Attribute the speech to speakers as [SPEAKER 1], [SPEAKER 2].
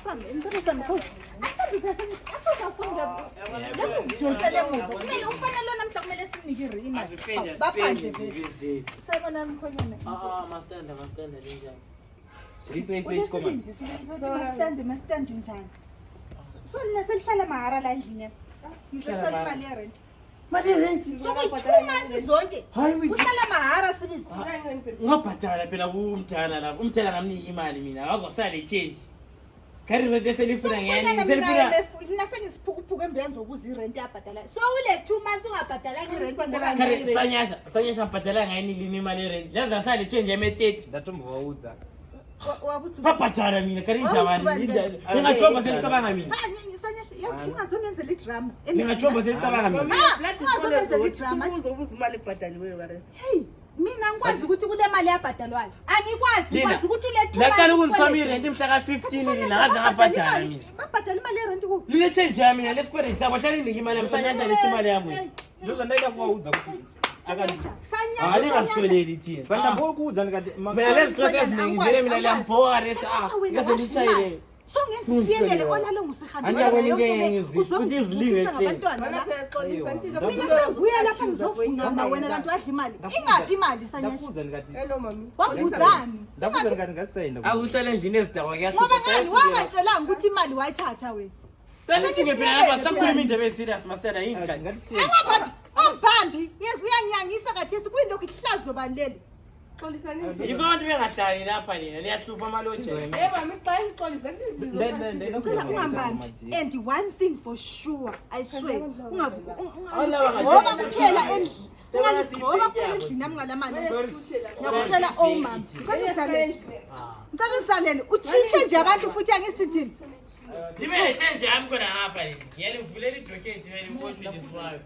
[SPEAKER 1] sami ngicela because asabi phela asizafunda yakudosele emuva kumele ufanele lona mhla kumele sinike irima baphandle vele sabona mkhonyana
[SPEAKER 2] Mastanda linjani
[SPEAKER 1] mastand njani so lina selihlala mahara la endlini ngizothola imali ye rent so kuyi-2 months zonke uhlala mahara sibili
[SPEAKER 2] ngabhadala phela kumdala lapho umdala ngamnika imali mina akazosala echange kari rent selifuna
[SPEAKER 1] lina sengisiphukuphukwe embiyenza ukuze irent yabhadala so ule 2 months ungabhadalanga irent
[SPEAKER 2] kari sanyasha mbhadala ngayini lini imali yerent lazasala echange yame-30
[SPEAKER 3] ndatomba wawudza
[SPEAKER 2] babhadala mina kari njabani ningajomba selicabanga mina
[SPEAKER 1] ungazongenzela idrama
[SPEAKER 2] ningajomba selicabanga mina
[SPEAKER 1] ungazongenzela idrama
[SPEAKER 4] imali ebhadaliweyo karesi
[SPEAKER 1] hey mina ngikwazi ukuthi kule mali yabhadalwayo angikwazi ngikwazi ukuthi ule 2 months
[SPEAKER 2] laqala ukungisoma irent mhla ka-15 lina ngaze ngabhadala mina
[SPEAKER 1] babhadala imali yerent ku
[SPEAKER 2] lile change yami mina lesikwere sabo hlala indika imali yami sanyasha lethi imali yami
[SPEAKER 3] ndizvo ndaida kuvaudza kuti
[SPEAKER 2] alingasweleli thina
[SPEAKER 3] pana mbokuudza ndikati
[SPEAKER 2] mina lezixesi eziningi vele mina liyambhoka resi ngeze nditshayilele
[SPEAKER 1] so ngesisiyelele olalo
[SPEAKER 2] ukuthi iziliwe
[SPEAKER 1] mina sengibuya lapha ngizofuna wena kanti wadla imali ingaphi imali sanyasha
[SPEAKER 3] ndakuudza ndikati
[SPEAKER 4] hello mami
[SPEAKER 1] wabuzani
[SPEAKER 3] ndakuudza ndikati ngasayenda
[SPEAKER 2] akuhlala endlini ezidakwa
[SPEAKER 1] ngoba ngani wangatshelanga ukuthi imali wayithatha wena
[SPEAKER 2] sesifike phela lapha sakhuluma indaba eserious master yini kanti
[SPEAKER 1] Bambi, yes uyanyanyisa kathesi kuyindokho ihlazo baleli.
[SPEAKER 4] Xolisani.
[SPEAKER 2] yiko abantu bengadali lapha nina liyahlupha amaloje
[SPEAKER 4] mami xa ngixolisa
[SPEAKER 1] Cela ungambambi. And one thing for sure, I swear, ngoba kuphela endlini. Ngoba kuphela endlini nami ngalamali. Ngiyakutshela oh mama. Ngicela usalele. Uthithe nje abantu futhi angisithini.
[SPEAKER 2] libe ne-change yami khona ngapha nini ngiyalivulela idokhethi vele ibotshwe liswayo